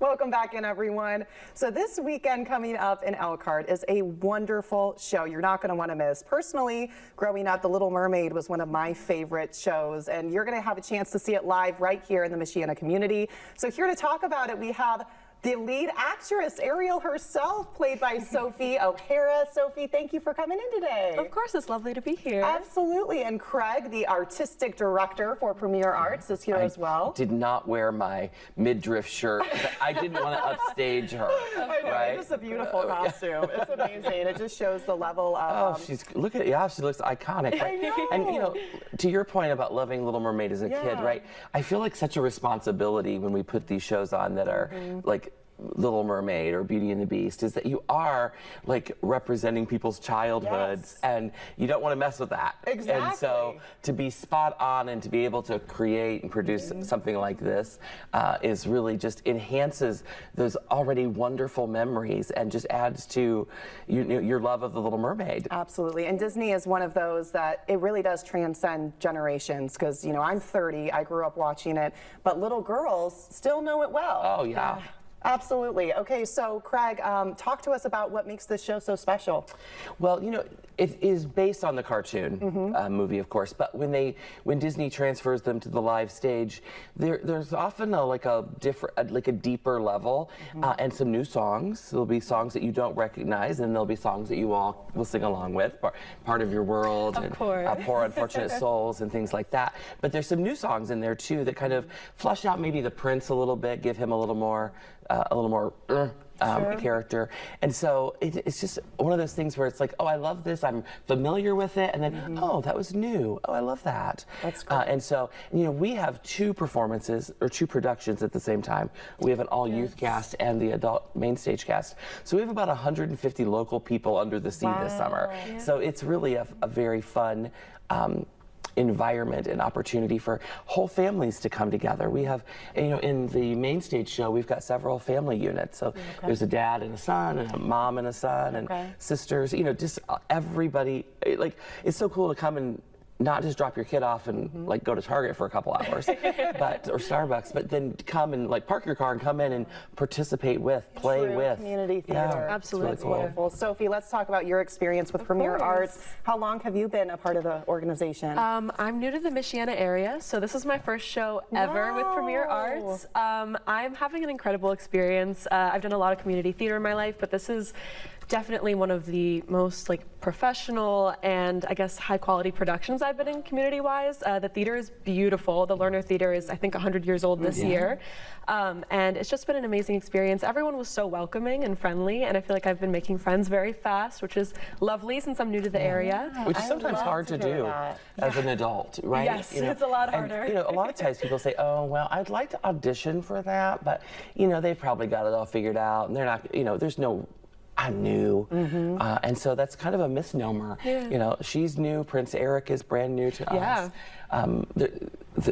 Welcome back in, everyone. So this weekend coming up in Elkhart is a wonderful show you're not going to want to miss. Personally, growing up, The Little Mermaid was one of my favorite shows, and you're going to have a chance to see it live right here in the Michiana community. So here to talk about it, we have the lead actress, Ariel herself, played by Sophie O'Hara. Sophie, thank you for coming in today. Of course, it's lovely to be here. Absolutely. And Craig, the artistic director for Premier Arts, is here as well. Did not wear my midriff shirt. I didn't want to upstage her. I know, right? It's a beautiful costume. It's amazing. It just shows the level of... Look at it. Yeah, she looks iconic. Right? I know. And, you know, to your point about loving Little Mermaid as a kid, right? I feel like such a responsibility when we put these shows on that are like Little Mermaid or Beauty and the Beast, is that you are like representing people's childhoods, and you don't want to mess with that. Exactly. And so to be spot on and to be able to create and produce something like this is really just enhances those already wonderful memories and just adds to your love of the Little Mermaid. Absolutely. And Disney is one of those that it really does transcend generations, because, you know, I'm 30, I grew up watching it, but little girls still know it well. Oh, yeah. Absolutely. Okay, so Craig, talk to us about what makes this show so special. Well, you know, it is based on the cartoon movie, of course, but when Disney transfers them to the live stage, there's often a deeper level and some new songs. There'll be songs that you don't recognize, and there'll be songs that you all will sing along with, part of your world, of course. Poor Unfortunate Souls and things like that. But there's some new songs in there too that kind of flush out maybe the Prince a little bit, give him a little more character. And so it's just one of those things where it's like, oh, I love this, I'm familiar with it, and then, oh, that was new. Oh, I love that. That's great. And so, you know, we have two performances, or two productions at the same time. We have an all-youth cast and the adult main stage cast. So we have about 150 local people under the sea this summer. Yeah. So it's really a very fun environment and opportunity for whole families to come together. We have, you know, in the main stage show, we've got several family units. So there's a dad and a son, and a mom and a son, and sisters, you know, just everybody. Like, it's so cool to come and not just drop your kid off and like go to Target for a couple hours, or Starbucks, but then come and like park your car and come in and participate with, play with. Community theater. Yeah, absolutely. That's wonderful. Sophie, let's talk about your experience with Premier Arts. How long have you been a part of the organization? I'm new to the Michiana area, so this is my first show ever with Premier Arts. I'm having an incredible experience. I've done a lot of community theater in my life, but this is definitely one of the most like professional and I guess high quality productions I've been in community-wise. The theater is beautiful. The Lerner Theater is, I think, 100 years old this year. And it's just been an amazing experience. Everyone was so welcoming and friendly, and I feel like I've been making friends very fast, which is lovely since I'm new to the area. Which is sometimes hard to do as an adult, right? Yes, you know, it's a lot harder. And, you know, a lot of times people say, oh, well, I'd like to audition for that, but, you know, they've probably got it all figured out, and they're not, you know, there's no, I'm new. And so that's kind of a misnomer. You know, she's new. Prince Eric is brand new to us.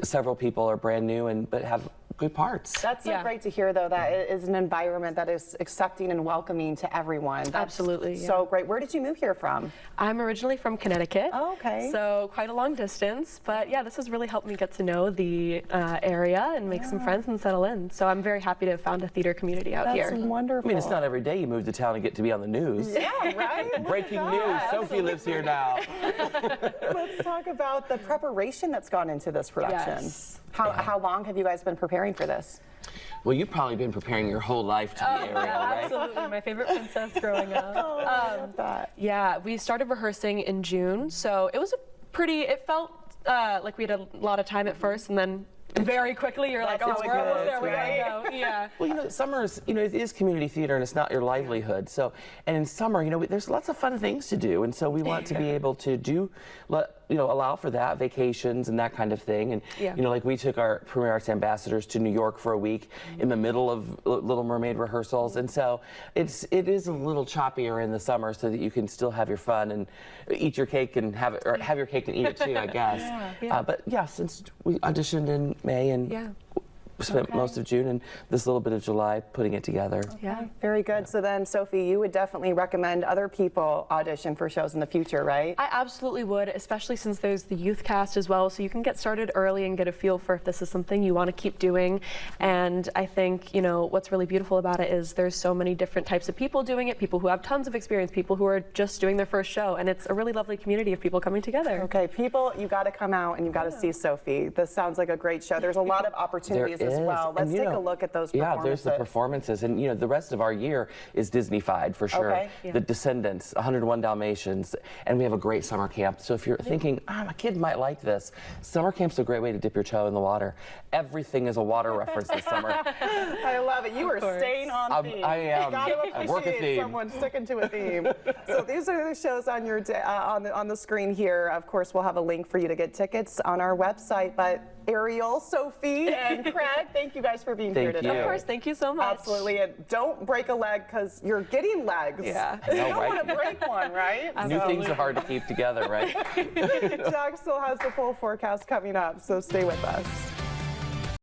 Several people are brand new but have good parts. That's so great to hear, though, that it is an environment that is accepting and welcoming to everyone. That's absolutely. So great. Where did you move here from? I'm originally from Connecticut. Oh, okay. So quite a long distance, but yeah, this has really helped me get to know the area and make some friends and settle in. So I'm very happy to have found a theater community out here. That's wonderful. I mean, it's not every day you move to town and get to be on the news. Yeah, right? Breaking news. Sophie lives here now. Let's talk about the preparation that's gone into this production. Yes. How long have you guys been preparing for this? Well, you've probably been preparing your whole life to be Ariel, right? Absolutely, my favorite princess growing up. I love that. Yeah, we started rehearsing in June, so it was it felt like we had a lot of time at first, and then very quickly you're like, oh, we're almost there, we gotta go. Yeah. Well, you know, summer's, you know, it is community theater and it's not your livelihood. So, and in summer, you know, there's lots of fun things to do. And so we want to be able to allow for that, vacations and that kind of thing. And, you know, like we took our Premier Arts ambassadors to New York for a week in the middle of Little Mermaid rehearsals. And so it is a little choppier in the summer so that you can still have your fun and eat your cake and have your cake and eat it too, I guess. But yeah, since we auditioned in May and spent most of June and this little bit of July putting it together. Yeah. Very good. So then, Sophie, you would definitely recommend other people audition for shows in the future, right? I absolutely would, especially since there's the youth cast as well, so you can get started early and get a feel for if this is something you want to keep doing. And I think, you know, what's really beautiful about it is there's so many different types of people doing it, people who have tons of experience, people who are just doing their first show, and it's a really lovely community of people coming together. Okay, people, you got to come out and you got to see Sophie. This sounds like a great show. There's a lot of opportunities as well. Let's take a look at those performances. Yeah, there's the performances, and you know, the rest of our year is Disney-fied for sure. Okay. The Descendants, 101 Dalmatians, and we have a great summer camp. So if you're thinking, my kid might like this, summer camp's a great way to dip your toe in the water. Everything is a water reference this summer. I love it. You are staying on theme. I am. Got to I work a appreciate theme. someone sticking to a theme. So these are the shows on your on the screen here. Of course, we'll have a link for you to get tickets on our website. But Ariel, Sophie, and Craig, thank you guys for being here today. Thank you. Of course, thank you so much. Absolutely, and don't break a leg because you're getting legs. Yeah. So you I know, don't right? want to break one, right? New things are hard to keep together, right? Jack still has the full forecast coming up, so stay with us.